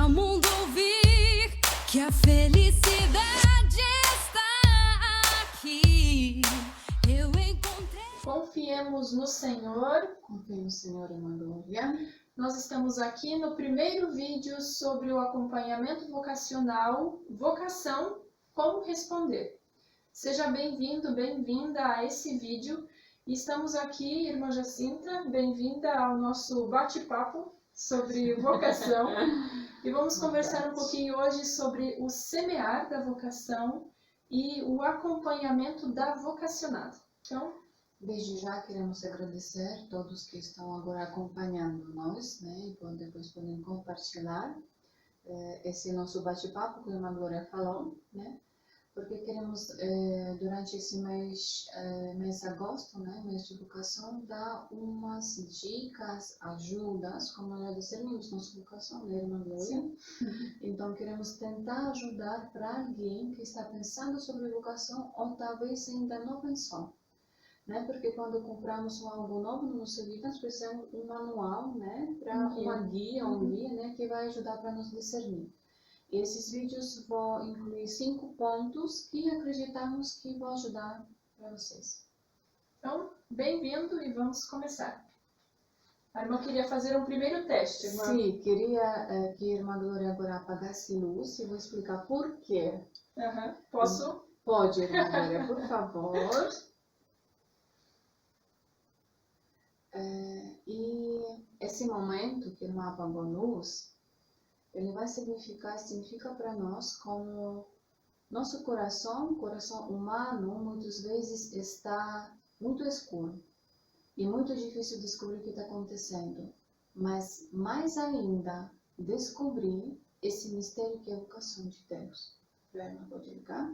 Deixa o mundo ouvir que a felicidade está aqui. Eu encontrei. Confiemos no Senhor. Confie no Senhor, irmã Glória. Nós estamos aqui no primeiro vídeo sobre o acompanhamento vocacional, vocação, como responder. Seja bem-vindo, bem-vinda a esse vídeo. Estamos aqui, irmã Jacinta, bem-vinda ao nosso bate-papo sobre vocação. E vamos conversar um pouquinho hoje sobre o semear da vocação e o acompanhamento da vocacionada. Então, Desde já queremos agradecer a todos que estão agora acompanhando nós, né? E depois podem compartilhar esse nosso bate-papo que a irmã Glória falou, né? Porque queremos, durante esse mês de agosto, né? Mês de vocação, dar umas dicas, ajudas, como já discernimos nossa vocação, né, irmã Glória? sim. Então queremos tentar ajudar para alguém que está pensando sobre vocação ou talvez ainda não pensou. Né? Porque quando compramos algo novo no nosso vida, nós precisamos de um manual, né? Para uma guia, um guia, né? Que vai ajudar para nos discernir. E esses vídeos vão incluir 5 pontos que acreditamos que vão ajudar para vocês. Então, bem-vindo e vamos começar. A irmã queria fazer um primeiro teste, irmã. Sim, queria que a irmã Glória agora apagasse a luz e vou explicar por quê. Posso? Pode, irmã Glória, por favor. E esse momento que a irmã apagou a luz, ele vai significa para nós como nosso coração humano, muitas vezes está muito escuro e muito difícil descobrir o que está acontecendo, mas mais ainda descobrir esse mistério que é a vocação de Deus. A irmã pode ligar?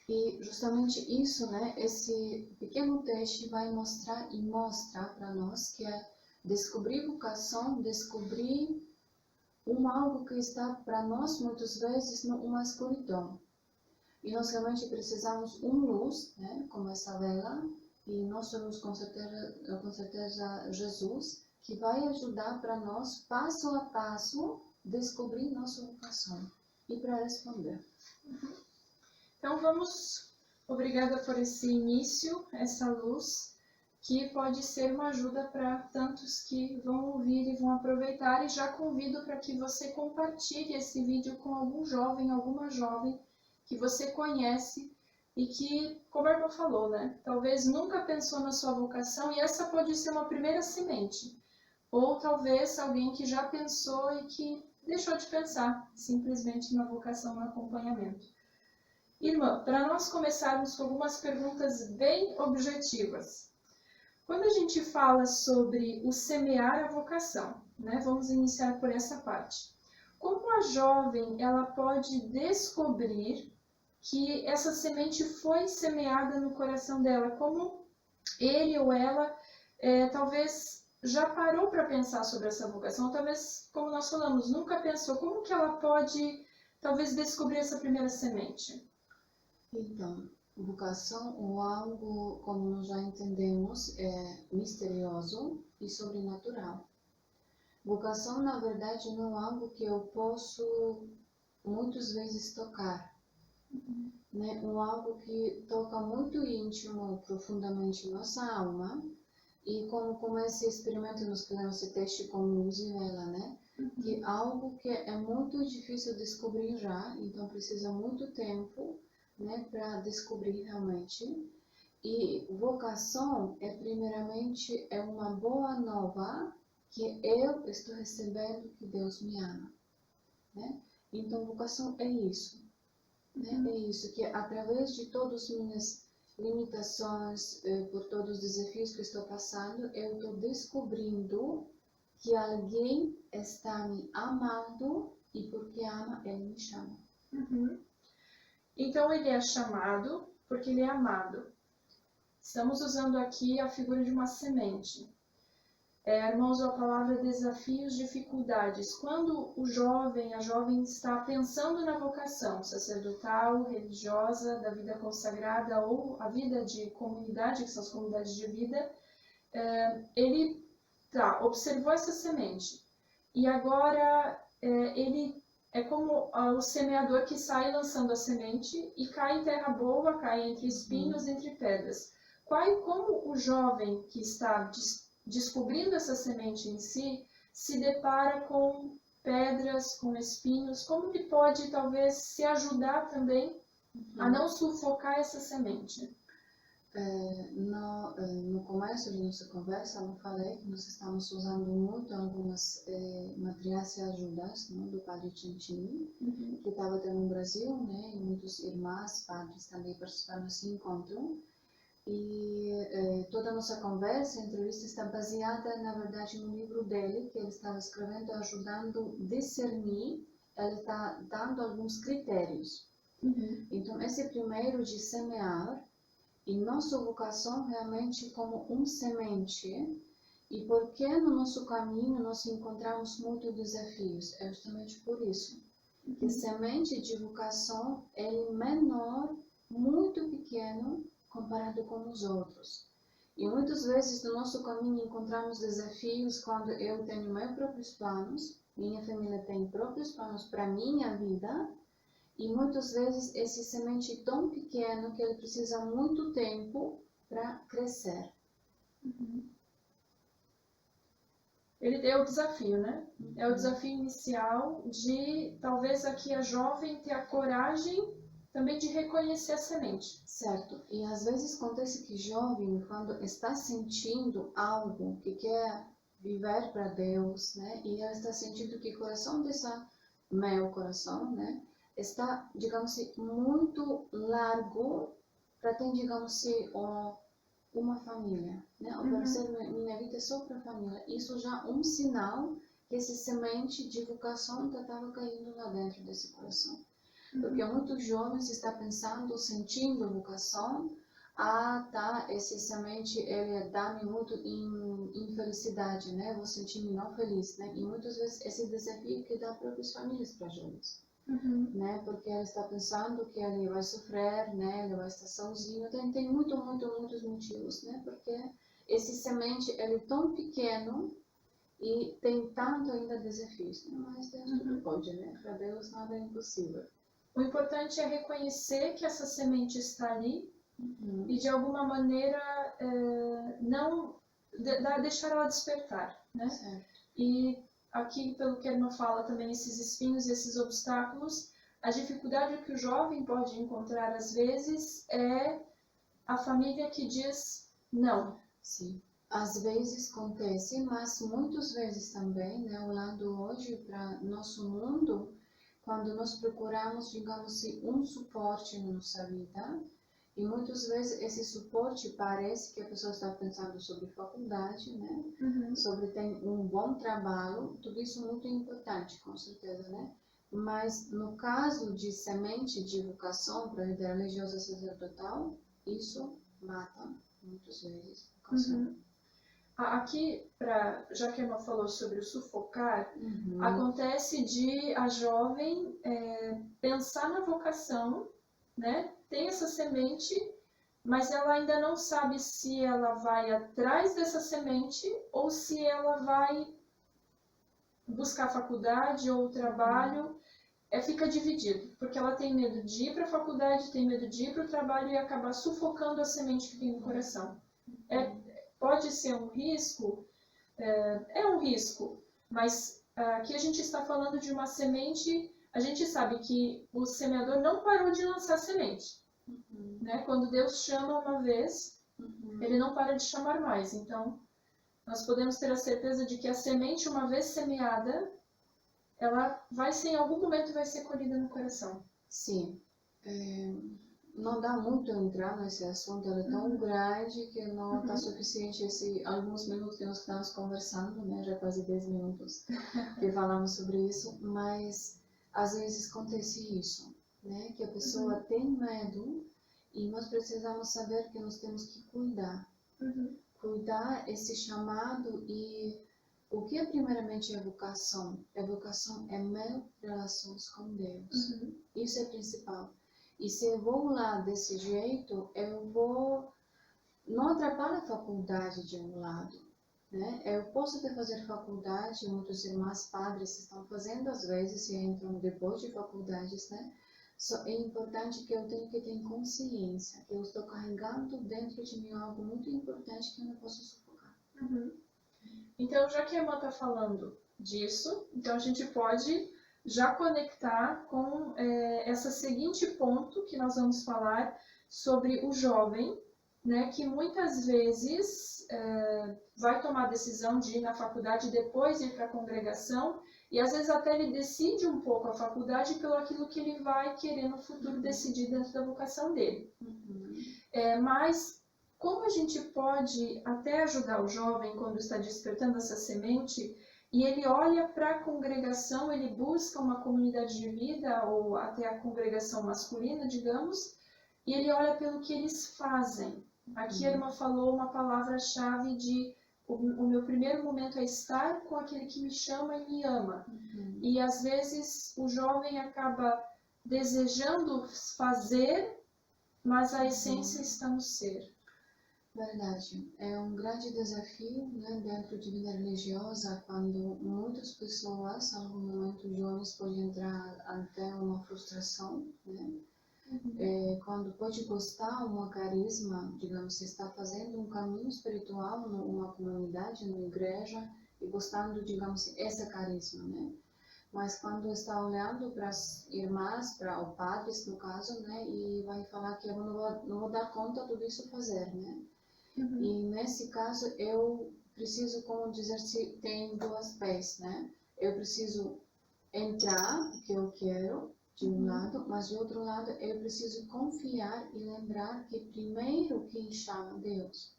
E justamente isso, né, esse pequeno teste vai mostrar e mostra para nós que é descobrir vocação, descobrir algo que está para nós muitas vezes numa escuridão. E nós realmente precisamos luz, né, como essa vela, e nossa luz com certeza Jesus, que vai ajudar para nós passo a passo descobrir nossa vocação e para responder. Então obrigada por esse início, essa luz, que pode ser uma ajuda para tantos que vão ouvir e vão aproveitar. E já convido para que você compartilhe esse vídeo com algum jovem, alguma jovem que você conhece e que, como a irmã falou, né? Talvez nunca pensou na sua vocação e essa pode ser uma primeira semente. Ou talvez alguém que já pensou e que deixou de pensar simplesmente na vocação, no acompanhamento. Irmã, para nós começarmos com algumas perguntas bem objetivas. Quando a gente fala sobre o semear a vocação, né, vamos iniciar por essa parte. Como a jovem ela pode descobrir que essa semente foi semeada no coração dela? Como ele ou ela talvez já parou para pensar sobre essa vocação, ou talvez, como nós falamos, nunca pensou. Como que ela pode talvez descobrir essa primeira semente? Então, vocação ou algo, como nós já entendemos, é misterioso e sobrenatural. Vocação, na verdade, não é algo que eu posso muitas vezes tocar, né? Algo que toca muito íntimo, profundamente nossa alma. E como esse experimento, nós fizemos esse teste com luz e vela, né? Que é algo que é muito difícil descobrir já, então precisa muito tempo, né, para descobrir realmente. E vocação primeiramente uma boa nova que eu estou recebendo que Deus me ama, né? Então vocação é isso, né? É isso que através de todas as minhas limitações, por todos os desafios que estou passando, eu estou descobrindo que alguém está me amando e porque ama ele me chama. Então, ele é chamado porque ele é amado. Estamos usando aqui a figura de uma semente. A irmã usou a palavra desafios, dificuldades. Quando o jovem, a jovem está pensando na vocação sacerdotal, religiosa, da vida consagrada ou a vida de comunidade, que são as comunidades de vida, ele observou essa semente. e agora ele é como o semeador que sai lançando a semente e cai em terra boa, cai entre espinhos, entre pedras. Como o jovem que está descobrindo essa semente em si se depara com pedras, com espinhos, como ele pode talvez se ajudar também a não sufocar essa semente? No começo de nossa conversa, eu falei que nós estamos usando muito algumas materiais e ajudas, né, do Padre Cincin, que estava até no Brasil, né, e muitos irmãos, padres também participaram desse encontro. E toda a nossa conversa, a entrevista está baseada, na verdade, no livro dele, que ele estava escrevendo, ajudando a discernir, ele está dando alguns critérios. Então, esse primeiro de semear, e nossa vocação realmente como semente, e porque no nosso caminho nós encontramos muitos desafios, é justamente por isso, que semente de vocação é menor, muito pequeno, comparado com os outros. E muitas vezes no nosso caminho encontramos desafios quando eu tenho meus próprios planos, minha família tem próprios planos para minha vida, e muitas vezes esse semente é tão pequeno que ele precisa muito tempo para crescer. Ele é o desafio, né? É o desafio inicial de talvez aqui a jovem ter a coragem também de reconhecer a semente. Certo. E às vezes acontece que jovem, quando está sentindo algo que quer viver para Deus, né? E ela está sentindo que o coração dessa, meu coração, né? Está, digamos assim, muito largo para ter, digamos assim, uma família, né? Oferecer minha vida só para a família. Isso já é um sinal que essa semente de vocação estava caindo lá dentro desse coração. Porque muitos jovens estão pensando, sentindo vocação, tá, esse semente, ele dá-me muito infelicidade, né? Vou sentir-me não feliz, né? E muitas vezes esse desafio que dá próprias famílias para jovens, né? Porque ele está pensando que ele vai sofrer, né? Ele vai estar sozinho. Tem muitos motivos, né? Porque esse semente, ele é tão pequeno e tem tanto ainda desafios, né? Mas Deus tudo pode, né? Para Deus nada é impossível. O importante é reconhecer que essa semente está ali e de alguma maneira não deixar ela despertar, né? Certo. E aqui, pelo que a irmã fala também, esses espinhos, esses obstáculos, a dificuldade que o jovem pode encontrar às vezes é a família que diz não. Sim. Às vezes acontece, mas muitas vezes também, né, olhando hoje para nosso mundo, quando nós procuramos, digamos assim, suporte na nossa vida, e muitas vezes esse suporte parece que a pessoa está pensando sobre faculdade, né? Sobre ter um bom trabalho, tudo isso é muito importante, com certeza, né? Mas no caso de semente de vocação para a vida religiosa sacerdotal, isso mata muitas vezes a vocação. Aqui, já que a irmã falou sobre o sufocar, acontece de a jovem pensar na vocação, né? Tem essa semente, mas ela ainda não sabe se ela vai atrás dessa semente ou se ela vai buscar faculdade ou trabalho. Fica dividido, porque ela tem medo de ir para a faculdade, tem medo de ir para o trabalho e acabar sufocando a semente que tem no coração. Pode ser um risco, é um risco, mas aqui a gente está falando de uma semente, a gente sabe que o semeador não parou de lançar semente, né? Quando Deus chama uma vez, ele não para de chamar mais, então nós podemos ter a certeza de que a semente, uma vez semeada, ela vai ser, em algum momento, vai ser colhida no coração. Sim. Não dá muito a entrar nesse assunto, ele é tão grande que não está suficiente alguns minutos que nós estamos conversando, né? Já quase 10 minutos que falamos sobre isso, mas às vezes acontece isso, né? Que a pessoa tem medo e nós precisamos saber que nós temos que cuidar. Cuidar esse chamado e o que primeiramente é vocação? A vocação é minhas relações com Deus. Isso é principal. E se eu vou lá desse jeito, eu vou... Não atrapalha a faculdade de um lado, né? Eu posso até fazer faculdade, muitos irmãos padres estão fazendo às vezes e entram depois de faculdades, né? Só é importante que eu tenha que ter consciência que eu estou carregando dentro de mim algo muito importante que eu não posso sufocar. Então, já que a Emma está falando disso, então a gente pode já conectar com esse seguinte ponto que nós vamos falar sobre o jovem, né, que muitas vezes vai tomar a decisão de ir na faculdade e depois ir para a congregação, e às vezes até ele decide um pouco a faculdade pelo aquilo que ele vai querer no futuro decidir dentro da vocação dele. Mas como a gente pode até ajudar o jovem quando está despertando essa semente, e ele olha para a congregação, ele busca uma comunidade de vida, ou até a congregação masculina, digamos, e ele olha pelo que eles fazem. Aqui a irmã falou uma palavra-chave de o meu primeiro momento é estar com aquele que me chama e me ama. E às vezes o jovem acaba desejando fazer, mas a essência está no ser. Verdade. É um grande desafio, né, dentro de vida religiosa, quando muitas pessoas, em algum momento, jovens podem entrar até uma frustração, né? Quando pode gostar uma carisma, digamos, você está fazendo um caminho espiritual numa comunidade, numa igreja, e gostando, digamos, essa carisma, né? Mas quando está olhando para as irmãs, para os padres, no caso, né, e vai falar que eu não vou dar conta de tudo isso fazer, né? E nesse caso eu preciso, como dizer, se tem duas pés, né? Eu preciso entrar o que eu quero, de um lado, mas de outro lado eu preciso confiar e lembrar que primeiro quem chama Deus.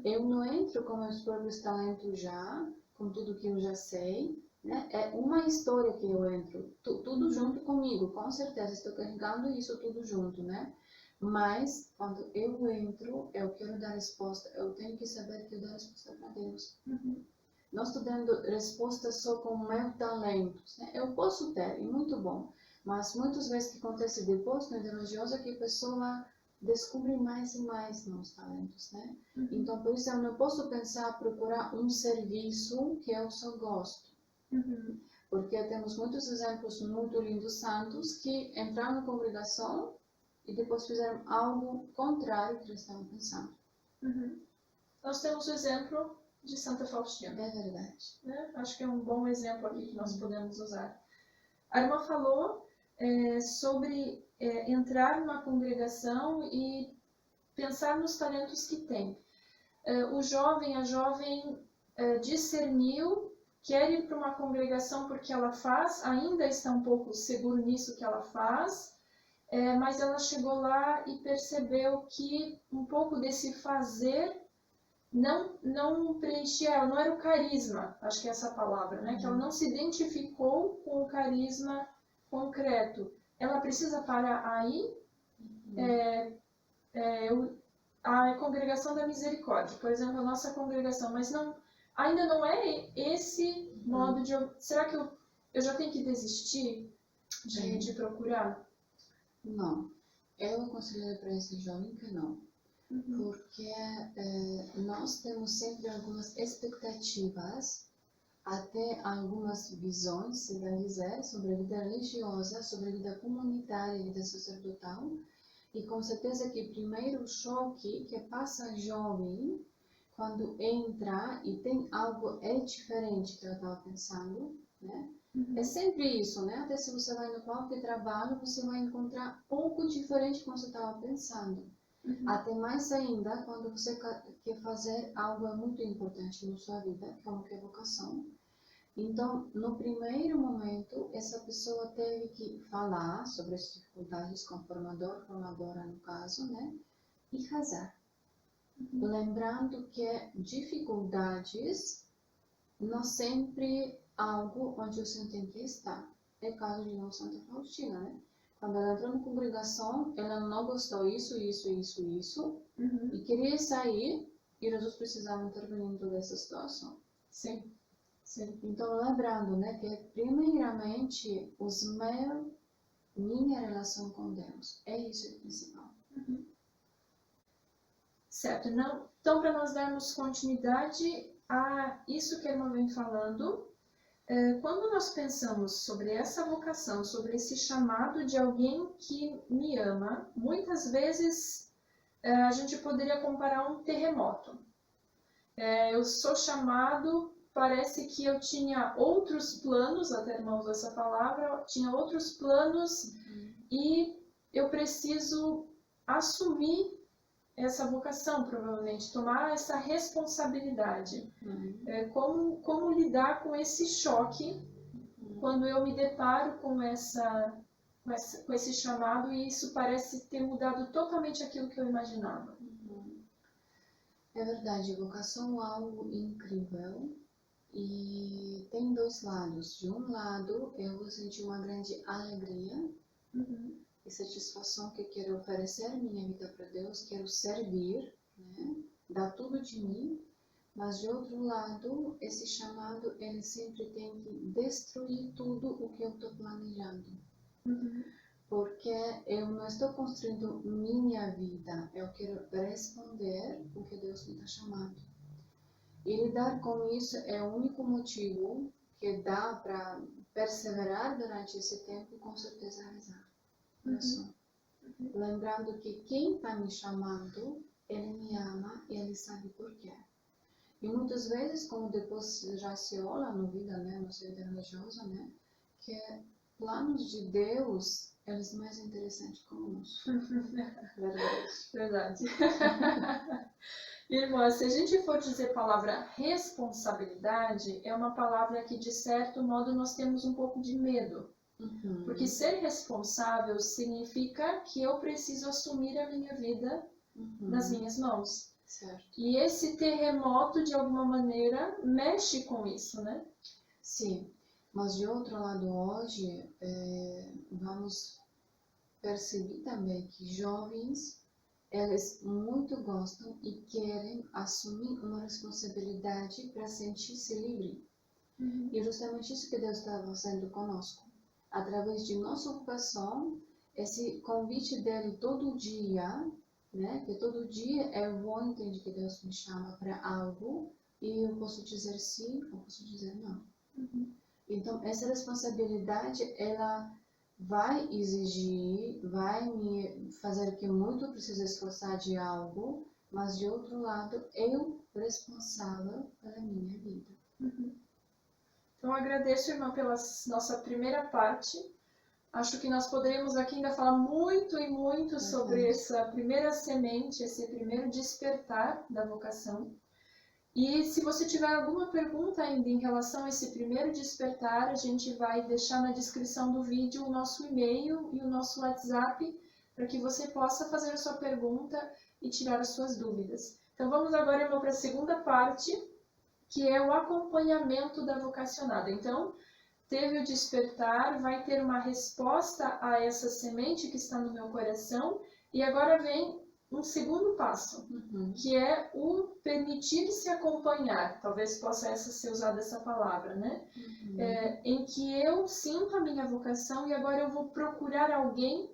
Eu não entro com meus próprios talentos já, com tudo que eu já sei, né? É uma história que eu entro, tudo junto comigo, com certeza estou carregando isso tudo junto, né? Mas quando eu entro, eu quero dar resposta, eu tenho que saber que eu dou resposta para Deus. Não estou dando resposta só com o meu talento, né? Eu posso ter, e muito bom. Mas muitas vezes o que acontece depois na vida religiosa é que a pessoa descobre mais e mais novos talentos, né? Então, por isso eu não posso pensar, procurar um serviço que eu só gosto. Porque temos muitos exemplos muito lindos, santos, que entraram na congregação e depois fizeram algo contrário ao que eles estavam pensando. Nós temos o exemplo de Santa Faustina. É verdade. Né? Acho que é um bom exemplo aqui que nós podemos usar. A irmã falou sobre entrar numa congregação e pensar nos talentos que tem. O jovem, a jovem discerniu, quer ir para uma congregação porque ela faz, ainda está um pouco seguro nisso que ela faz, mas ela chegou lá e percebeu que um pouco desse fazer não preenchia ela, não era o carisma, acho que é essa a palavra, né? Que ela não se identificou com o carisma concreto. Ela precisa parar aí. A congregação da misericórdia, por exemplo, a nossa congregação, mas ainda não é esse modo de... Será que eu já tenho que desistir de procurar? Não. Eu aconselho para esse jovem que não. Porque nós temos sempre algumas expectativas, até algumas visões, se vai dizer, sobre a vida religiosa, sobre a vida comunitária, a vida sacerdotal. E com certeza que o primeiro choque que passa jovem, quando entra e tem algo diferente que ela estava pensando, né? É sempre isso, né? Até se você vai no qualquer trabalho, você vai encontrar pouco diferente do que você estava pensando. Até mais ainda quando você quer fazer algo muito importante na sua vida, como que é a vocação. Então, no primeiro momento, essa pessoa teve que falar sobre as dificuldades com o formador, formadora no caso, né? E rezar. Lembrando que dificuldades não sempre algo onde você tem que estar. É o caso de Nossa Santa Faustina, né? Quando ela entrou na congregação, ela não gostou isso, e queria sair, e Jesus precisava intervir em toda essa situação. Sim. Então, lembrando, né, que primeiramente minha relação com Deus, é isso o principal. Certo. Então, para nós darmos continuidade, isso que a irmã vem falando, quando nós pensamos sobre essa vocação, sobre esse chamado de alguém que me ama, muitas vezes a gente poderia comparar um terremoto. Eu sou chamado, parece que eu tinha outros planos, até a irmã usou essa palavra, tinha outros planos e eu preciso assumir essa vocação, provavelmente, tomar essa responsabilidade. Como lidar com esse choque quando eu me deparo com esse chamado e isso parece ter mudado totalmente aquilo que eu imaginava. É verdade, vocação é algo incrível e tem dois lados. De um lado, eu vou sentir uma grande alegria e satisfação que quero oferecer minha vida para Deus, quero servir, né? Dar tudo de mim, mas de outro lado, esse chamado, ele sempre tem que destruir tudo o que eu estou planejando. Porque eu não estou construindo minha vida, eu quero responder o que Deus me está chamando. E lidar com isso é o único motivo que dá para perseverar durante esse tempo e com certeza rezar. Lembrando que quem está me chamando, ele me ama e ele sabe por quê. E muitas vezes, como depois já se olha na vida, né, nossa vida religiosa, né, que planos de Deus, eles mais interessantes que o nosso. Verdade. Irmã, se a gente for dizer a palavra responsabilidade, é uma palavra que, de certo modo, nós temos um pouco de medo. Porque ser responsável significa que eu preciso assumir a minha vida nas minhas mãos. Certo. E esse terremoto, de alguma maneira, mexe com isso, né? Sim, mas de outro lado, hoje, vamos perceber também que jovens, eles muito gostam e querem assumir uma responsabilidade para sentir-se livre. E justamente isso que Deus está fazendo conosco. Através de nossa vocação, esse convite dele todo dia, né? Que todo dia eu vou entender que Deus me chama para algo e eu posso dizer sim ou posso dizer não. Então, essa responsabilidade, ela vai exigir, vai me fazer que muito preciso esforçar de algo, mas de outro lado, eu responsável pela minha vida. Então, agradeço, irmã, pela nossa primeira parte. Acho que nós poderíamos aqui ainda falar muito e muito sobre essa primeira semente, esse primeiro despertar da vocação. E se você tiver alguma pergunta ainda em relação a esse primeiro despertar, a gente vai deixar na descrição do vídeo o nosso e-mail e o nosso WhatsApp para que você possa fazer a sua pergunta e tirar as suas dúvidas. Então vamos agora, irmão, para a segunda parte, que é o acompanhamento da vocacionada. Então, teve o despertar, vai ter uma resposta a essa semente que está no meu coração, e agora vem um segundo passo, que é o permitir-se acompanhar, talvez possa ser usada essa palavra, né? Em que eu sinto a minha vocação e agora eu vou procurar alguém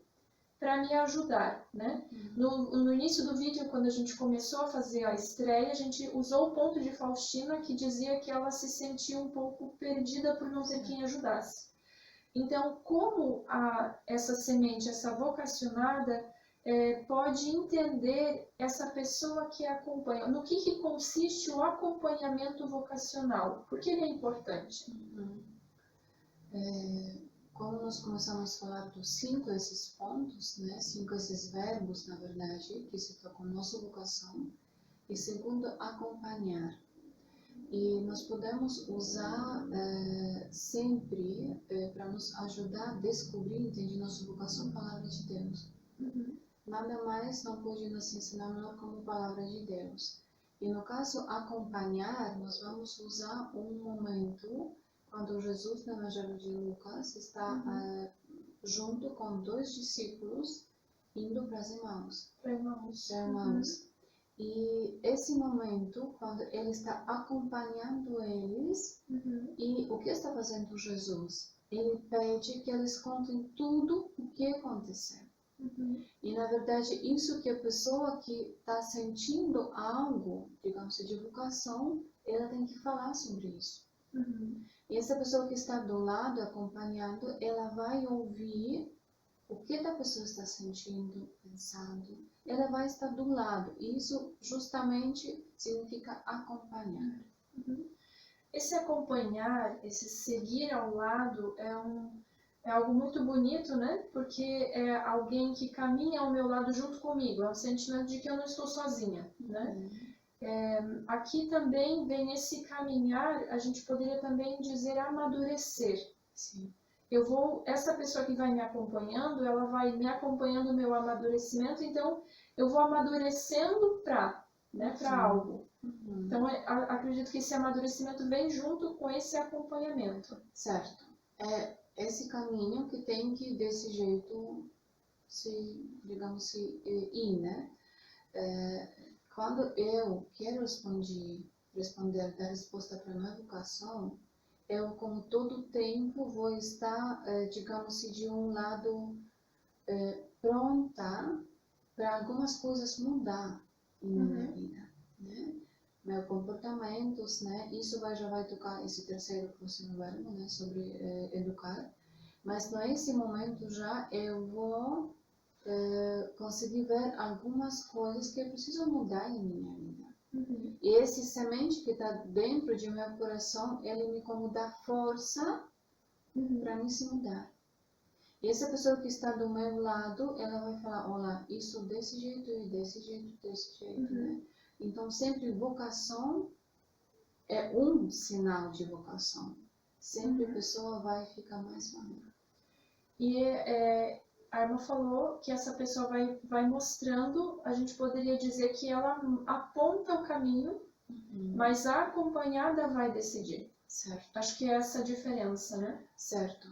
para me ajudar, né? No início do vídeo, quando a gente começou a fazer a estreia, a gente usou o ponto de Faustina, que dizia que ela se sentia um pouco perdida por não ter quem ajudasse. Então, como essa semente, essa vocacionada, pode entender essa pessoa que acompanha? No que consiste o acompanhamento vocacional? Por que ele é importante? Como nós começamos a falar dos 5 esses pontos, né? 5 esses verbos, na verdade, que se tocam com nossa vocação. E segundo, acompanhar. E nós podemos usar sempre para nos ajudar a descobrir, entender nossa vocação, a palavra de Deus. Nada mais não pode nos ensinar melhor como palavra de Deus. E no caso, acompanhar, nós vamos usar um momento quando Jesus, no Evangelho de Lucas, está junto com 2 discípulos indo para os irmãos. E esse momento, quando ele está acompanhando eles, e o que está fazendo Jesus? Ele pede que eles contem tudo o que aconteceu. E na verdade, isso que a pessoa que está sentindo algo, digamos, de vocação, ela tem que falar sobre isso. Uhum. E essa pessoa que está do lado, acompanhando, ela vai ouvir o que a pessoa está sentindo, pensando. Ela vai estar do lado. E isso justamente significa acompanhar. Uhum. Esse acompanhar, esse seguir ao lado é algo muito bonito, né? Porque é alguém que caminha ao meu lado junto comigo. É um sentimento de que eu não estou sozinha, né? Aqui também vem esse caminhar, a gente poderia também dizer amadurecer. Sim. Essa pessoa que vai me acompanhando, ela vai me acompanhando no meu amadurecimento, então eu vou amadurecendo para algo. Uhum. Então, acredito que esse amadurecimento vem junto com esse acompanhamento. Certo. É esse caminho que tem que, desse jeito, digamos, ir, né? Quando eu quero responder, dar resposta para a minha vocação, eu, como todo tempo, vou estar, digamos, de um lado, pronta para algumas coisas mudar em minha vida, né? Meus comportamentos, né? Isso já vai tocar esse terceiro próximo verbo, né? Sobre educar. Mas nesse momento já eu vou conseguir ver algumas coisas que eu preciso mudar em minha vida. Uhum. E esse semente que está dentro de meu coração, ele me como dá força para mim se mudar. E essa pessoa que está do meu lado, ela vai falar, olha, isso desse jeito e desse jeito, né? Então, sempre vocação é um sinal de vocação. Sempre a pessoa vai ficar mais madura. E a irmã falou que essa pessoa vai mostrando, a gente poderia dizer que ela aponta o caminho, mas a acompanhada vai decidir. Certo. Acho que é essa a diferença, né? Certo.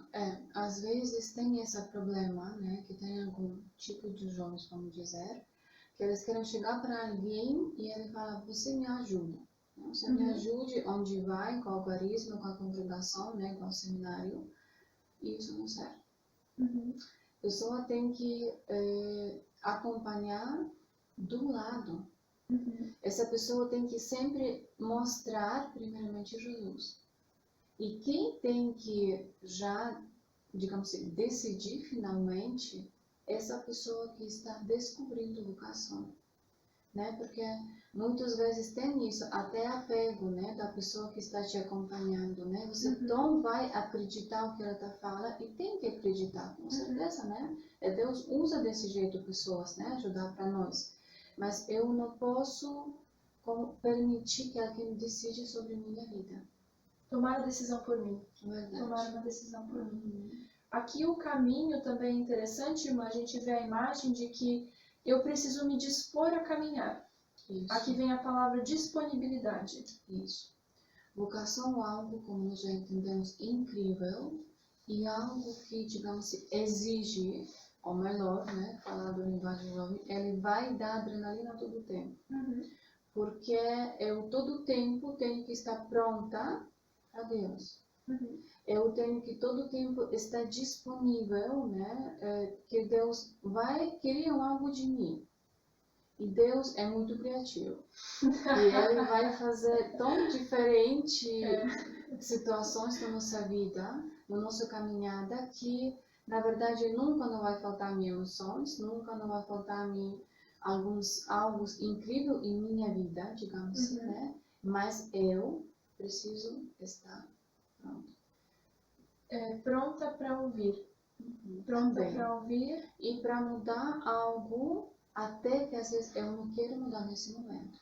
Às vezes tem esse problema, né? Que tem algum tipo de jovens, vamos dizer, que eles querem chegar para alguém e ele fala, você me ajuda. Você me ajude onde vai, com o algarismo, com a congregação, né? Com o seminário. E isso não serve. A pessoa tem que acompanhar do lado. Essa pessoa tem que sempre mostrar, primeiramente, Jesus. E quem tem que já, digamos assim, decidir finalmente, essa pessoa que está descobrindo vocação, né? Porque muitas vezes tem isso, até apego, né? Da pessoa que está te acompanhando, né? Você não vai acreditar o que ela fala e tem que acreditar, com certeza, né? Deus usa desse jeito pessoas, né? Ajudar para nós. Mas eu não posso permitir que alguém decida sobre minha vida. Tomar a decisão por mim. Verdade. Tomar uma decisão por mim. Aqui o caminho também é interessante, a gente vê a imagem de que eu preciso me dispor a caminhar. Isso. Aqui vem a palavra disponibilidade. Isso. Vocação é algo, como nós já entendemos, incrível e algo que, digamos, exige, ou melhor, né, falando em linguagem jovem, ele vai dar adrenalina todo o tempo. Porque eu todo o tempo tenho que estar pronta a Deus. Eu tenho que todo o tempo estar disponível, né? Que Deus vai querer algo de mim. E Deus é muito criativo. E Ele vai fazer tão diferente situações na nossa vida, na nossa caminhada, que, na verdade, nunca não vai faltar minhas emoções, nunca não vai faltar algo incrível em minha vida, digamos assim, né? Mas eu preciso estar pronta. Pronta para ouvir. Pronta para ouvir. E para mudar algo, até que às vezes eu não quero mudar nesse momento.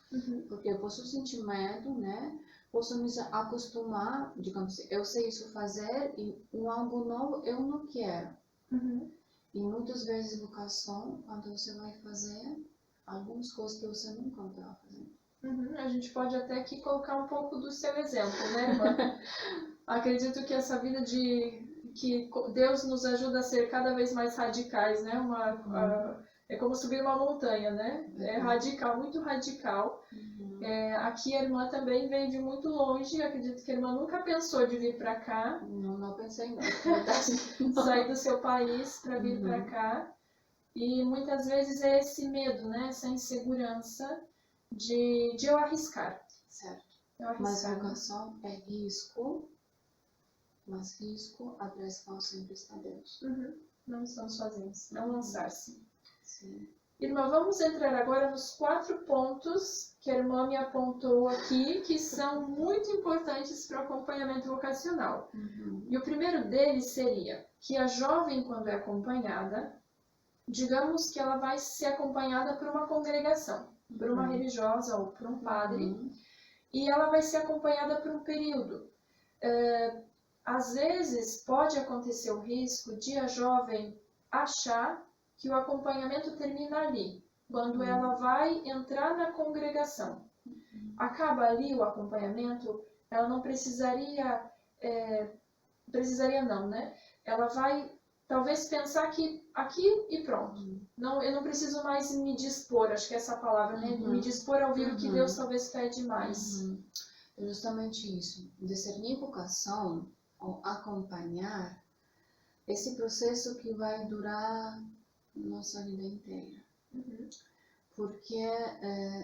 Porque eu posso sentir medo, né? Posso me acostumar, digamos assim, eu sei isso fazer e algo novo eu não quero. E muitas vezes vocação, quando você vai fazer algumas coisas que você nunca estava fazendo. A gente pode até aqui colocar um pouco do seu exemplo, né, irmã? Acredito que essa vida que Deus nos ajuda a ser cada vez mais radicais, né? É como subir uma montanha, né? É radical, muito radical. Aqui a irmã também veio de muito longe, acredito que a irmã nunca pensou de vir para cá. Não pensei não. Sair do seu país para vir para cá. E muitas vezes é esse medo, né? Essa insegurança de eu arriscar. Certo. Mas arriscar, né? vocação é risco, mas risco atrás qual sempre está Deus. Não estamos sozinhos. Não lançar-se. Sim. Irmã, vamos entrar agora nos 4 pontos que a irmã me apontou aqui, que são muito importantes para o acompanhamento vocacional. E o primeiro deles seria que a jovem, quando é acompanhada, digamos que ela vai ser acompanhada por uma congregação, por uma religiosa ou por um padre, e ela vai ser acompanhada por um período. Às vezes pode acontecer o risco de a jovem achar que o acompanhamento termina ali, quando ela vai entrar na congregação. Acaba ali o acompanhamento, ela não precisaria, não, né? Ela vai talvez pensar que aqui e pronto. Não, eu não preciso mais me dispor, acho que é essa palavra, né? Me dispor a ouvir o que Deus talvez pede mais. É justamente isso. Discernir vocação, ou acompanhar, esse processo que vai durar nossa vida inteira. Porque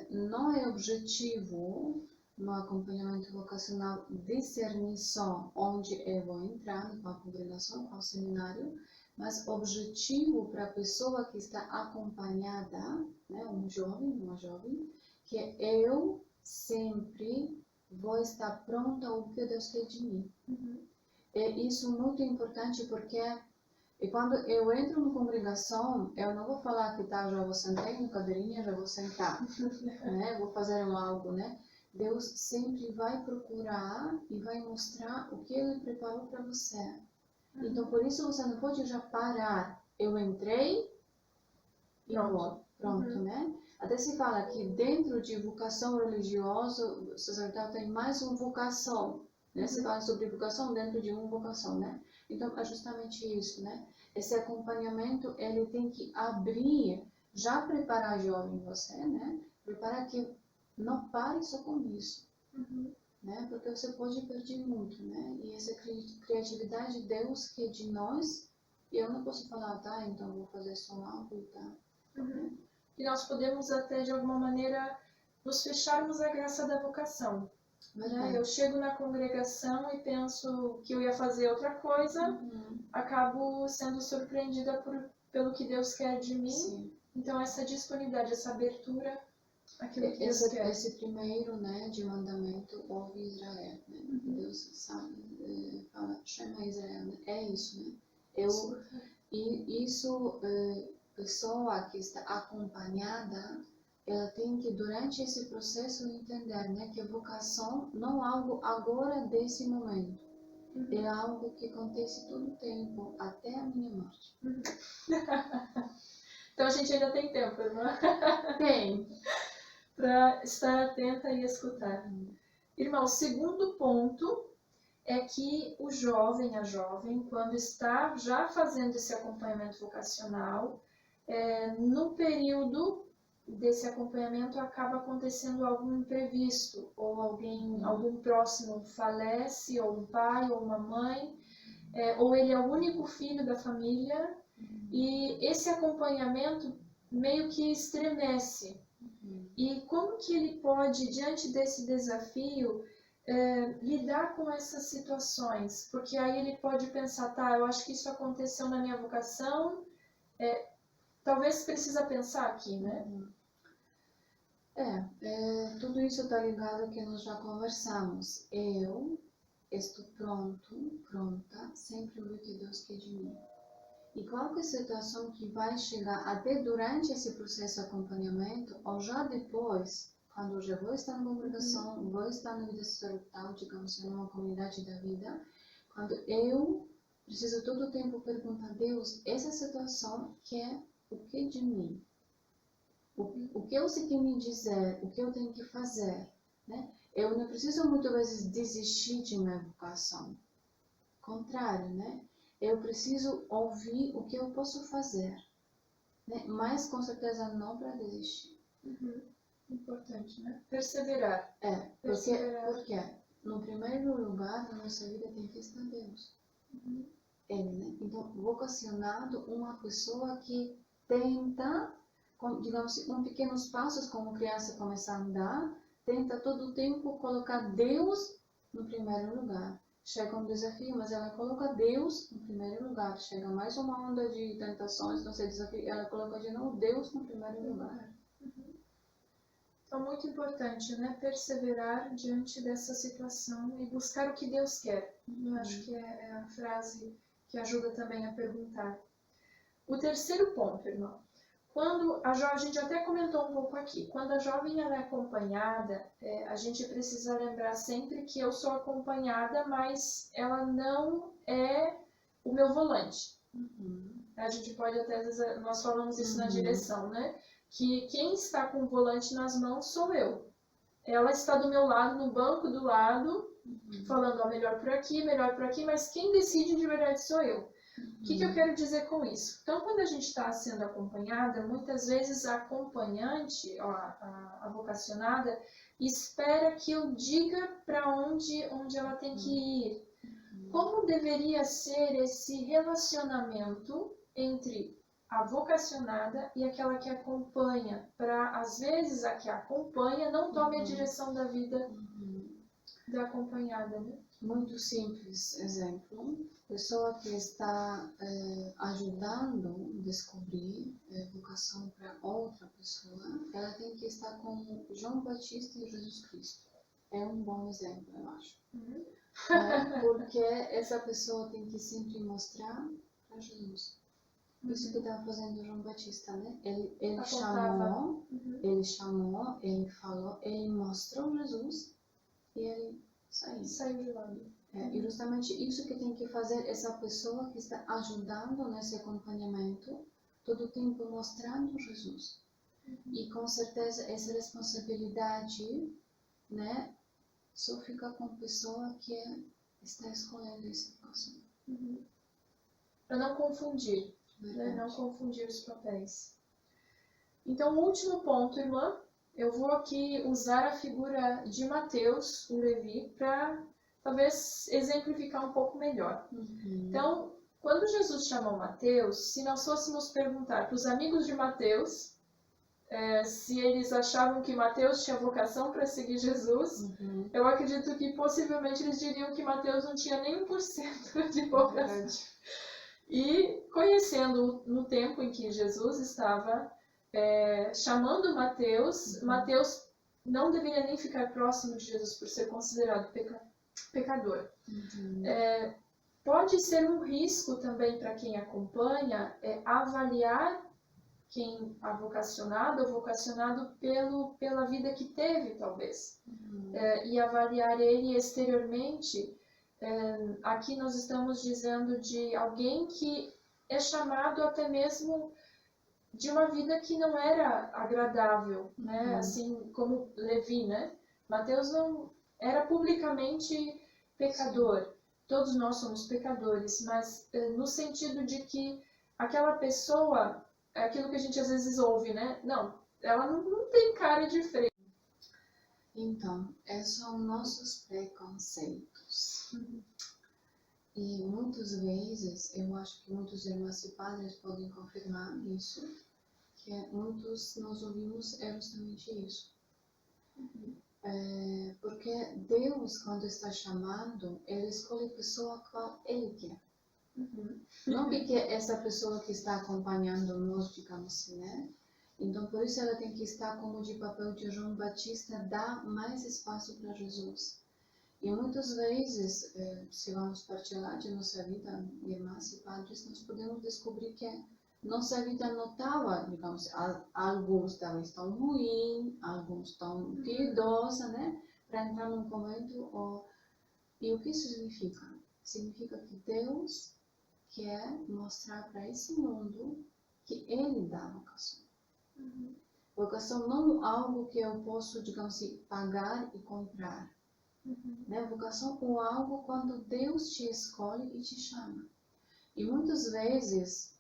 não é objetivo no acompanhamento vocacional discernir só onde eu vou entrar, qual congregação, qual seminário, mas objetivo para a pessoa que está acompanhada, né, um jovem, uma jovem, que eu sempre vou estar pronta ao que Deus quer de mim. É isso muito importante porque quando eu entro na congregação, eu não vou falar que tá, já vou sentar na cadeirinha, já vou sentar, né? Vou fazer algo, né? Deus sempre vai procurar e vai mostrar o que Ele preparou para você. Então, por isso você não pode já parar. Eu entrei e vou. Pronto, né? Até se fala que dentro de vocação religiosa, o sacerdote tem mais uma vocação, né? Se fala sobre vocação dentro de uma vocação, né? Então, é justamente isso, né? Esse acompanhamento, ele tem que abrir, já preparar jovem você, né? Preparar que não pare só com isso, né? Porque você pode perder muito, né? E essa criatividade de Deus que é de nós, eu não posso falar, tá, então vou fazer só algo, tá? E nós podemos até, de alguma maneira, nos fecharmos à graça da vocação. Né? Eu chego na congregação e penso que eu ia fazer outra coisa, acabo sendo surpreendida pelo que Deus quer de mim. Sim. Então, essa disponibilidade, essa abertura àquilo que Deus quer. Esse primeiro, né, de mandamento, ouve Israel, né? Deus sabe, fala, chama Israel, né? É isso, né? Pessoa que está acompanhada, ela tem que, durante esse processo, entender, né, que a vocação não é algo agora, desse momento. É algo que acontece todo o tempo, até a minha morte. Então, a gente ainda tem tempo, irmã? Tem. Para estar atenta e escutar. Irmão, o segundo ponto é que o jovem, a jovem, quando está já fazendo esse acompanhamento vocacional, no período desse acompanhamento acaba acontecendo algum imprevisto, ou algum próximo falece, ou um pai, ou uma mãe, ou ele é o único filho da família, e esse acompanhamento meio que estremece. E como que ele pode, diante desse desafio, lidar com essas situações? Porque aí ele pode pensar, tá, eu acho que isso aconteceu na minha vocação, talvez precisa pensar aqui, né? Tudo isso está ligado ao que nós já conversamos. Eu estou pronta, sempre o que Deus quer de mim. E qualquer situação que vai chegar até durante esse processo de acompanhamento, ou já depois, quando eu já vou estar na congregação, vou estar na vida sacerdotal, digamos, em uma comunidade da vida, quando eu preciso todo o tempo perguntar a Deus, essa situação quer o que de mim? O que você quer me dizer? O que eu tenho que fazer? Né? Eu não preciso muitas vezes desistir de minha vocação. Contrário, né? Eu preciso ouvir o que eu posso fazer. Né? Mas com certeza não para desistir. Importante, né? Perseverar. Porque no primeiro lugar na nossa vida tem que estar Deus. Ele, né? Então, vocacionado, uma pessoa que tenta, digamos, com pequenos passos, como criança começa a andar, tenta todo o tempo colocar Deus no primeiro lugar. Chega um desafio, mas ela coloca Deus no primeiro lugar. Chega mais uma onda de tentações, não sei, desafio, ela coloca de novo Deus no primeiro lugar. Então, muito importante, né? Perseverar diante dessa situação e buscar o que Deus quer. Eu acho que é a frase que ajuda também a perguntar. O terceiro ponto, irmão. Quando a gente até comentou um pouco aqui, quando a jovem ela é acompanhada, a gente precisa lembrar sempre que eu sou acompanhada, mas ela não é o meu volante. A gente pode até, às vezes, nós falamos isso na direção, né? Que quem está com o volante nas mãos sou eu. Ela está do meu lado, no banco do lado, falando, melhor por aqui, mas quem decide de verdade sou eu. O que eu quero dizer com isso? Então, quando a gente está sendo acompanhada, muitas vezes a acompanhante, a vocacionada, espera que eu diga para onde ela tem que ir. Como deveria ser esse relacionamento entre a vocacionada e aquela que acompanha, para, às vezes, a que acompanha não tome a direção da vida da acompanhada, né? Muito simples exemplo. Pessoa que está ajudando a descobrir vocação para outra pessoa, ela tem que estar com João Batista e Jesus Cristo. É um bom exemplo, eu acho. Porque essa pessoa tem que sempre mostrar para Jesus. Isso que estava fazendo João Batista, né? Ele chamou, ele falou, ele mostrou Jesus e ele saiu de lado. E justamente isso que tem que fazer essa pessoa que está ajudando nesse acompanhamento, todo o tempo mostrando Jesus. E com certeza essa responsabilidade, né, só fica com a pessoa que está escolhendo essa vocação. Para não confundir, né? Não confundir os papéis. Então, o último ponto, irmã, eu vou aqui usar a figura de Mateus, o Levi, para talvez exemplificar um pouco melhor. Então, quando Jesus chamou Mateus, se nós fôssemos perguntar para os amigos de Mateus se eles achavam que Mateus tinha vocação para seguir Jesus, eu acredito que possivelmente eles diriam que Mateus não tinha nem 1% de vocação. E conhecendo no tempo em que Jesus estava chamando Mateus, Mateus não deveria nem ficar próximo de Jesus por ser considerado pecador. Pode ser um risco também para quem acompanha avaliar quem a vocacionado ou vocacionado pela vida que teve, talvez. E avaliar ele exteriormente. Aqui nós estamos dizendo de alguém que é chamado até mesmo de uma vida que não era agradável, né? Assim como Levi, né? Mateus não era publicamente pecador. Todos nós somos pecadores, mas no sentido de que aquela pessoa, é aquilo que a gente às vezes ouve, né? Não, ela não tem cara de freio. Então, são nossos preconceitos. E muitas vezes, eu acho que muitos irmãos e padres podem confirmar isso, que muitos nós ouvimos justamente isso. Porque Deus, quando está chamando, Ele escolhe a pessoa qual Ele quer. Não que essa pessoa que está acompanhando nós, digamos assim, né? Então, por isso ela tem que estar como de papel de João Batista, dar mais espaço para Jesus. E muitas vezes, se vamos partilhar de nossa vida, irmãs e padres, nós podemos descobrir que nossa vida não estava, digamos, alguns talvez tão ruim, alguns tão piedosa, né? Para entrar num convento. E o que isso significa? Significa que Deus quer mostrar para esse mundo que Ele dá a vocação. Vocação não é algo que eu posso, digamos assim, pagar e comprar. Né? Vocação é algo quando Deus te escolhe e te chama. E muitas vezes,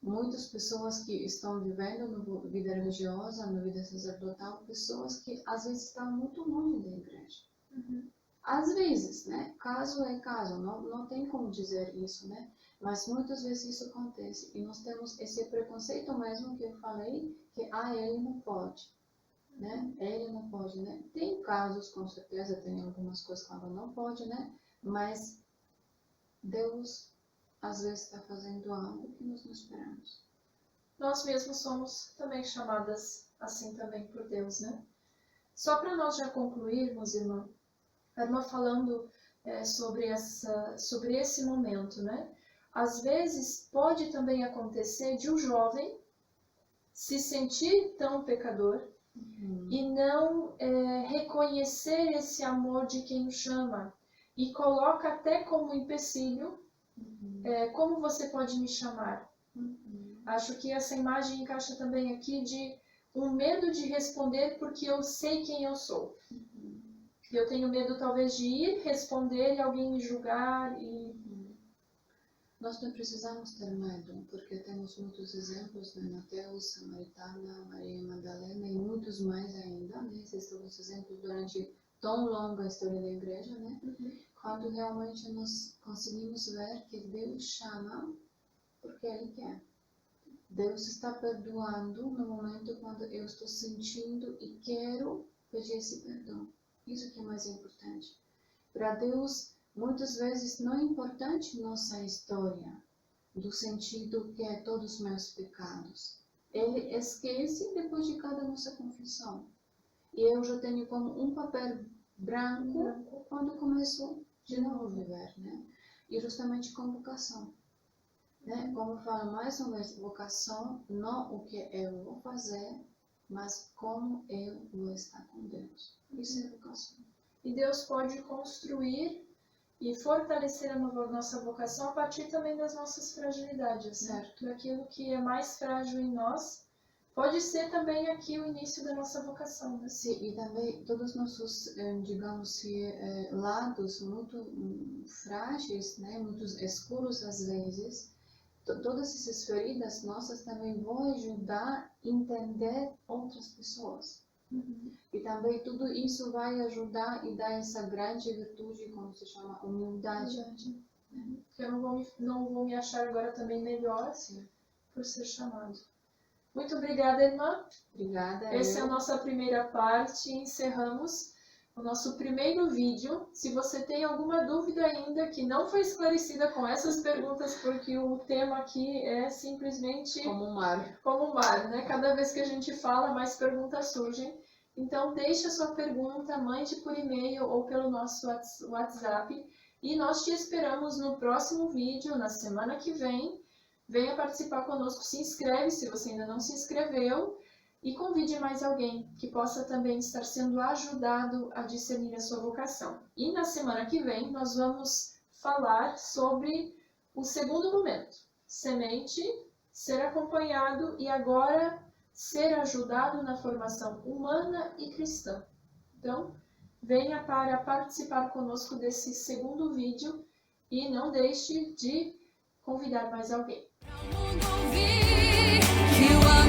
muitas pessoas que estão vivendo na vida religiosa, na vida sacerdotal, pessoas que às vezes estão muito longe da igreja. Às vezes, né? Caso é caso, não tem como dizer isso, né? Mas muitas vezes isso acontece. E nós temos esse preconceito mesmo que eu falei, que ele não pode. né? Ele não pode, né? Tem casos, com certeza, tem algumas coisas que ela não pode, né? Mas Deus, às vezes, está fazendo algo que nós não esperamos. Nós mesmos somos também chamadas assim também por Deus, né? Só para nós já concluirmos, irmã, a irmã falando sobre esse momento, né? Às vezes pode também acontecer de um jovem se sentir tão pecador e não reconhecer esse amor de quem o chama e coloca até como empecilho, como você pode me chamar? Acho que essa imagem encaixa também aqui de um medo de responder porque eu sei quem eu sou. Eu tenho medo talvez de ir responder e alguém me julgar e... Nós não precisamos ter medo, porque temos muitos exemplos de Mateus, Samaritana, Maria Madalena e muitos mais ainda, né? Esses são os exemplos durante tão longa a história da igreja, né? Quando realmente nós conseguimos ver que Deus chama porque Ele quer. Deus está perdoando no momento quando eu estou sentindo e quero pedir esse perdão. Isso que é mais importante. Para Deus, muitas vezes não é importante nossa história, do sentido que é todos os meus pecados. Ele esquece depois de cada nossa confissão. E eu já tenho como um papel branco quando começo de novo a viver, né? E justamente com vocação. Né? Como eu falo mais uma vez, vocação, não o que eu vou fazer, mas como eu vou estar com Deus. Isso é vocação. E Deus pode construir e fortalecer a nossa vocação a partir também das nossas fragilidades, certo? Daquilo que é mais frágil em nós, pode ser também aqui o início da nossa vocação, né? Sim, e também todos os nossos, digamos, lados muito frágeis, né? Muito escuros às vezes, todas essas feridas nossas também vão ajudar a entender outras pessoas. E também tudo isso vai ajudar e dar essa grande virtude, como se chama, humildade. Que eu não vou me achar agora também melhor por ser chamado. Muito obrigada, irmã. Obrigada. Essa é a nossa primeira parte. Encerramos o nosso primeiro vídeo. Se você tem alguma dúvida ainda que não foi esclarecida com essas perguntas, porque o tema aqui é simplesmente como um mar. Como um mar, né? Cada vez que a gente fala, mais perguntas surgem. Então, deixe a sua pergunta, mande por e-mail ou pelo nosso WhatsApp. E nós te esperamos no próximo vídeo, na semana que vem. Venha participar conosco, se inscreve se você ainda não se inscreveu. E convide mais alguém que possa também estar sendo ajudado a discernir a sua vocação. E na semana que vem nós vamos falar sobre o segundo momento. Semente, ser acompanhado e agora ser ajudado na formação humana e cristã. Então, venha para participar conosco desse segundo vídeo e não deixe de convidar mais alguém. Pra o mundo ouvir que o